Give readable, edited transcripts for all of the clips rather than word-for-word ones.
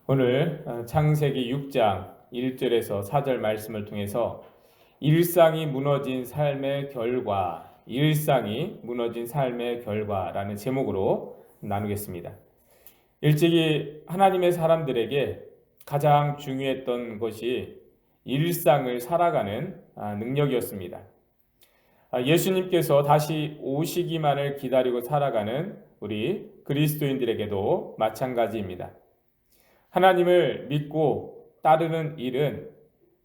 오늘 창세기 6장 1절에서 4절 말씀을 통해서 일상이 무너진 삶의 결과라는 제목으로 나누겠습니다. 일찍이 하나님의 사람들에게 가장 중요했던 것이 일상을 살아가는 능력이었습니다. 예수님께서 다시 오시기만을 기다리고 살아가는 우리 그리스도인들에게도 마찬가지입니다. 하나님을 믿고 따르는 일은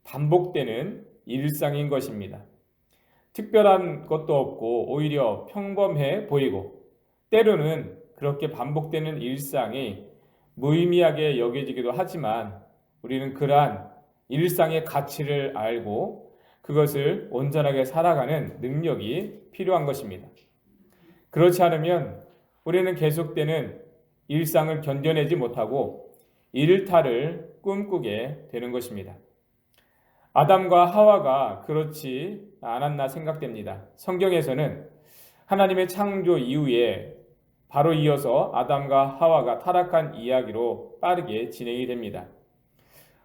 반복되는 일상인 것입니다. 특별한 것도 없고 오히려 평범해 보이고 때로는 그렇게 반복되는 일상이 무의미하게 여겨지기도 하지만 우리는 그러한 일상의 가치를 알고 그것을 온전하게 살아가는 능력이 필요한 것입니다. 그렇지 않으면 우리는 계속되는 일상을 견뎌내지 못하고 일탈을 꿈꾸게 되는 것입니다. 아담과 하와가 그렇지 않았나 생각됩니다. 성경에서는 하나님의 창조 이후에 바로 이어서 아담과 하와가 타락한 이야기로 빠르게 진행이 됩니다.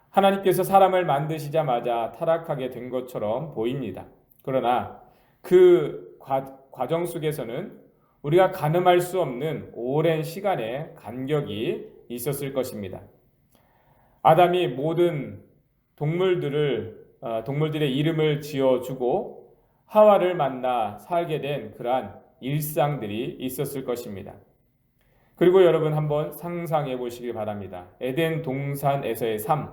하나님께서 사람을 만드시자마자 타락하게 된 것처럼 보입니다. 그러나 그 과정 속에서는 우리가 가늠할 수 없는 오랜 시간의 간격이 있었을 것입니다. 아담이 모든 동물들의 이름을 지어주고 하와를 만나 살게 된 그러한 일상들이 있었을 것입니다. 그리고 여러분 한번 상상해 보시길 바랍니다. 에덴 동산에서의 삶,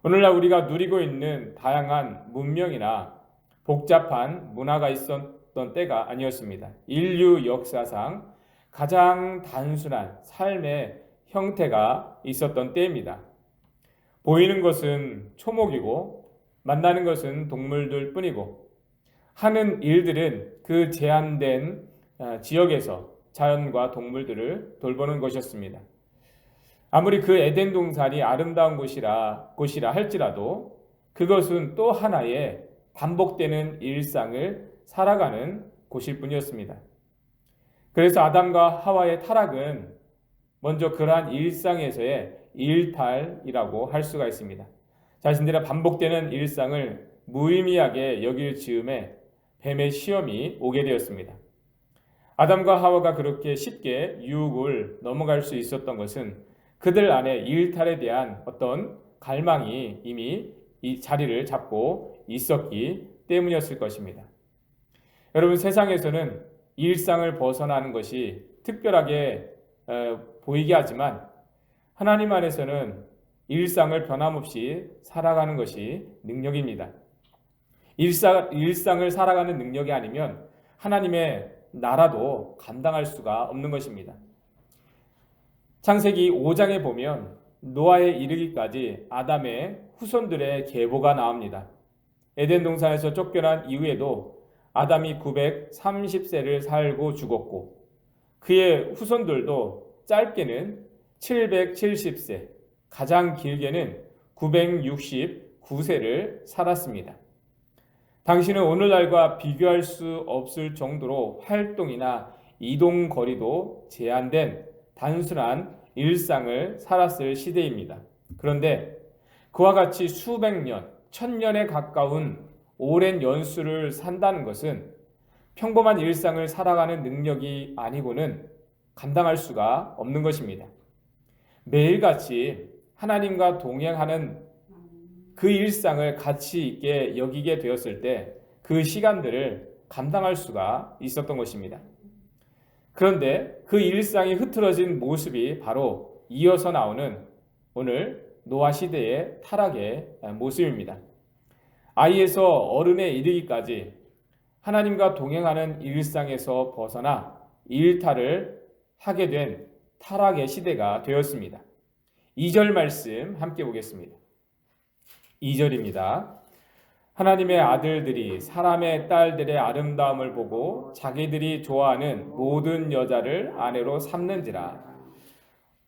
오늘날 우리가 누리고 있는 다양한 문명이나 복잡한 문화가 있었던 때가 아니었습니다. 인류 역사상 가장 단순한 삶의 형태가 있었던 때입니다. 보이는 것은 초목이고 만나는 것은 동물들 뿐이고 하는 일들은 그 제한된 지역에서 자연과 동물들을 돌보는 것이었습니다. 아무리 그 에덴 동산이 아름다운 곳이라 할지라도 그것은 또 하나의 반복되는 일상을 살아가는 곳일 뿐이었습니다. 그래서 아담과 하와의 타락은 먼저 그러한 일상에서의 일탈이라고 할 수가 있습니다. 자신들의 반복되는 일상을 무의미하게 여길 즈음에 뱀의 시험이 오게 되었습니다. 아담과 하와가 그렇게 쉽게 유혹을 넘어갈 수 있었던 것은 그들 안에 일탈에 대한 어떤 갈망이 이미 이 자리를 잡고 있었기 때문이었을 것입니다. 여러분, 세상에서는 일상을 벗어나는 것이 특별하게 보이게 하지만 하나님 안에서는 일상을 변함없이 살아가는 것이 능력입니다. 일상을 살아가는 능력이 아니면 하나님의 나라도 감당할 수가 없는 것입니다. 창세기 5장에 보면 노아에 이르기까지 아담의 후손들의 계보가 나옵니다. 에덴 동산에서 쫓겨난 이후에도 아담이 930세를 살고 죽었고 그의 후손들도 짧게는 770세, 가장 길게는 969세를 살았습니다. 당신은 오늘날과 비교할 수 없을 정도로 활동이나 이동 거리도 제한된 단순한 일상을 살았을 시대입니다. 그런데 그와 같이 수백 년, 1000년에 가까운 오랜 연수를 산다는 것은 평범한 일상을 살아가는 능력이 아니고는 감당할 수가 없는 것입니다. 매일같이 하나님과 동행하는 그 일상을 가치 있게 여기게 되었을 때 그 시간들을 감당할 수가 있었던 것입니다. 그런데 그 일상이 흐트러진 모습이 바로 이어서 나오는 오늘 노아 시대의 타락의 모습입니다. 아이에서 어른에 이르기까지 하나님과 동행하는 일상에서 벗어나 일탈을 하게 된 타락의 시대가 되었습니다. 2절 말씀 함께 보겠습니다. 2절입니다. 하나님의 아들들이 사람의 딸들의 아름다움을 보고 자기들이 좋아하는 모든 여자를 아내로 삼는지라.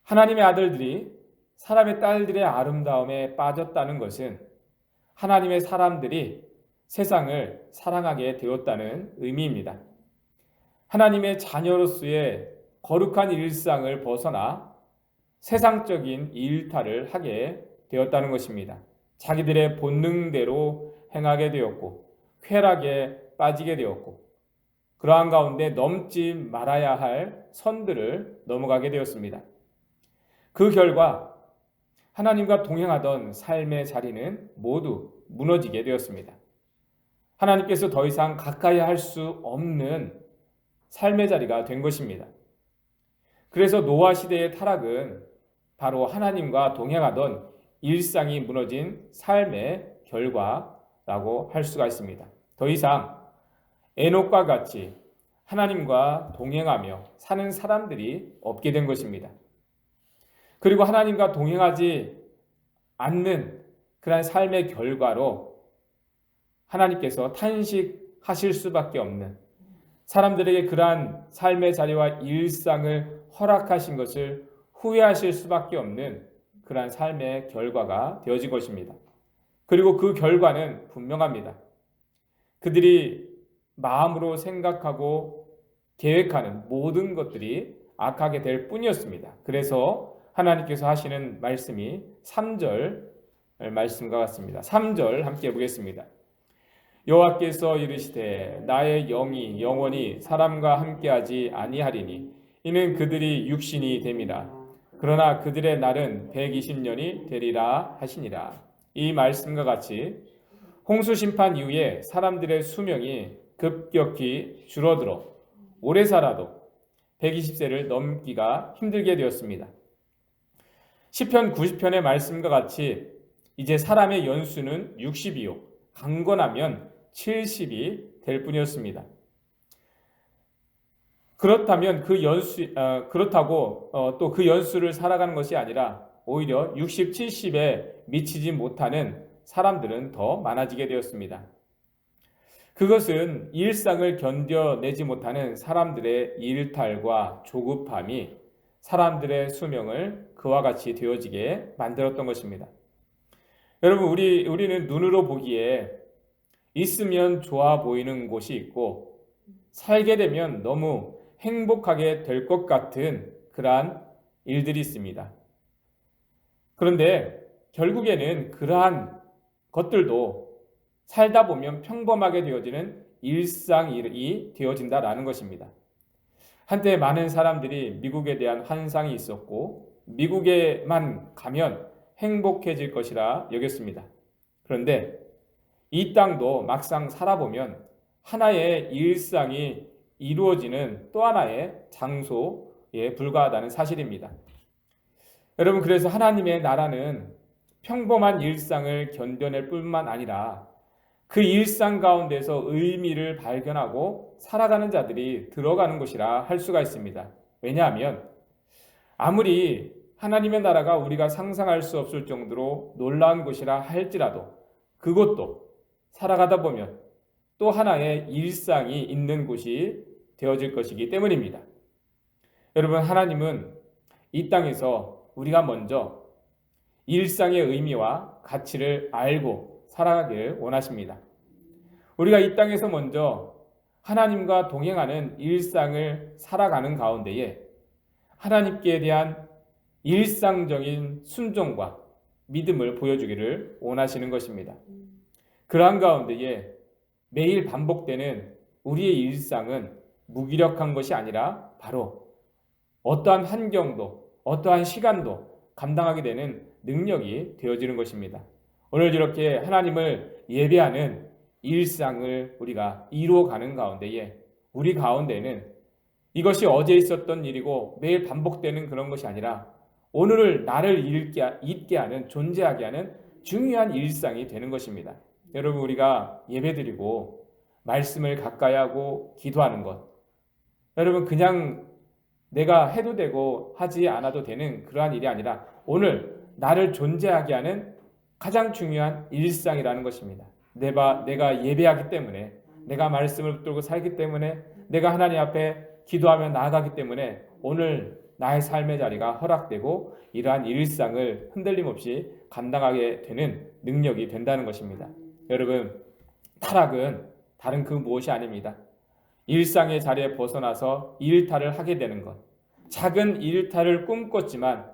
하나님의 아들들이 사람의 딸들의 아름다움에 빠졌다는 것은 하나님의 사람들이 세상을 사랑하게 되었다는 의미입니다. 하나님의 자녀로서의 거룩한 일상을 벗어나 세상적인 일탈을 하게 되었다는 것입니다. 자기들의 본능대로 행하게 되었고 쾌락에 빠지게 되었고 그러한 가운데 넘지 말아야 할 선들을 넘어가게 되었습니다. 그 결과 하나님과 동행하던 삶의 자리는 모두 무너지게 되었습니다. 하나님께서 더 이상 가까이 할 수 없는 삶의 자리가 된 것입니다. 그래서 노아 시대의 타락은 바로 하나님과 동행하던 일상이 무너진 삶의 결과라고 할 수가 있습니다. 더 이상 에녹과 같이 하나님과 동행하며 사는 사람들이 없게 된 것입니다. 그리고 하나님과 동행하지 않는 그런 삶의 결과로 하나님께서 탄식하실 수밖에 없는 사람들에게 그러한 삶의 자리와 일상을 허락하신 것을 후회하실 수밖에 없는 그러한 삶의 결과가 되어진 것입니다. 그리고 그 결과는 분명합니다. 그들이 마음으로 생각하고 계획하는 모든 것들이 악하게 될 뿐이었습니다. 그래서 하나님께서 하시는 말씀이 3절 말씀과 같습니다. 3절 함께 보겠습니다. 여호와께서 이르시되 나의 영이 영원히 사람과 함께하지 아니하리니 이는 그들이 육신이 됨이라. 그러나 그들의 날은 120년이 되리라 하시니라. 이 말씀과 같이 홍수 심판 이후에 사람들의 수명이 급격히 줄어들어 오래 살아도 120세를 넘기가 힘들게 되었습니다. 시편 90편의 말씀과 같이 이제 사람의 연수는 60이요 강건하면 70이 될 뿐이었습니다. 그렇다면 그렇다고 또 그 연수를 살아가는 것이 아니라 오히려 60, 70에 미치지 못하는 사람들은 더 많아지게 되었습니다. 그것은 일상을 견뎌내지 못하는 사람들의 일탈과 조급함이 사람들의 수명을 그와 같이 되어지게 만들었던 것입니다. 여러분, 우리는 눈으로 보기에 있으면 좋아 보이는 곳이 있고 살게 되면 너무 행복하게 될 것 같은 그러한 일들이 있습니다. 그런데 결국에는 그러한 것들도 살다 보면 평범하게 되어지는 일상이 되어진다라는 것입니다. 한때 많은 사람들이 미국에 대한 환상이 있었고 미국에만 가면 행복해질 것이라 여겼습니다. 그런데 이 땅도 막상 살아보면 하나의 일상이 이루어지는 또 하나의 장소에 불과하다는 사실입니다. 여러분, 그래서 하나님의 나라는 평범한 일상을 견뎌낼 뿐만 아니라 그 일상 가운데서 의미를 발견하고 살아가는 자들이 들어가는 곳이라 할 수가 있습니다. 왜냐하면 아무리 하나님의 나라가 우리가 상상할 수 없을 정도로 놀라운 곳이라 할지라도 그것도 살아가다 보면 또 하나의 일상이 있는 곳이 되어질 것이기 때문입니다. 여러분, 하나님은 이 땅에서 우리가 먼저 일상의 의미와 가치를 알고 살아가길 원하십니다. 우리가 이 땅에서 먼저 하나님과 동행하는 일상을 살아가는 가운데에 하나님께 대한 일상적인 순종과 믿음을 보여주기를 원하시는 것입니다. 그러한 가운데에 매일 반복되는 우리의 일상은 무기력한 것이 아니라 바로 어떠한 환경도 어떠한 시간도 감당하게 되는 능력이 되어지는 것입니다. 오늘 이렇게 하나님을 예배하는 일상을 우리가 이루어가는 가운데에 우리 가운데는 이것이 어제 있었던 일이고 매일 반복되는 그런 것이 아니라 오늘을 나를 잊게 하는 존재하게 하는 중요한 일상이 되는 것입니다. 여러분, 우리가 예배드리고 말씀을 가까이 하고 기도하는 것, 여러분 그냥 내가 해도 되고 하지 않아도 되는 그러한 일이 아니라 오늘 나를 존재하게 하는 가장 중요한 일상이라는 것입니다. 내가 예배하기 때문에, 내가 말씀을 붙들고 살기 때문에, 내가 하나님 앞에 기도하며 나아가기 때문에 오늘 나의 삶의 자리가 허락되고 이러한 일상을 흔들림 없이 감당하게 되는 능력이 된다는 것입니다. 여러분, 타락은 다른 그 무엇이 아닙니다. 일상의 자리에 벗어나서 일탈을 하게 되는 것. 작은 일탈을 꿈꿨지만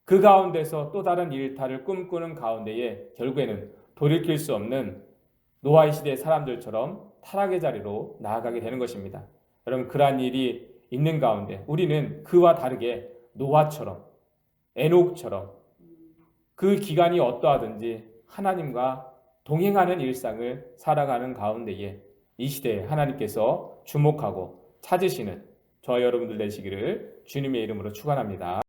그 가운데서 또 다른 일탈을 꿈꾸는 가운데에 결국에는 돌이킬 수 없는 노아의 시대의 사람들처럼 타락의 자리로 나아가게 되는 것입니다. 여러분, 그러한 일이 있는 가운데 우리는 그와 다르게 노아처럼, 에녹처럼 그 기간이 어떠하든지 하나님과 동행하는 일상을 살아가는 가운데에 이 시대에 하나님께서 주목하고 찾으시는 저와 여러분들 되시기를 주님의 이름으로 축원합니다.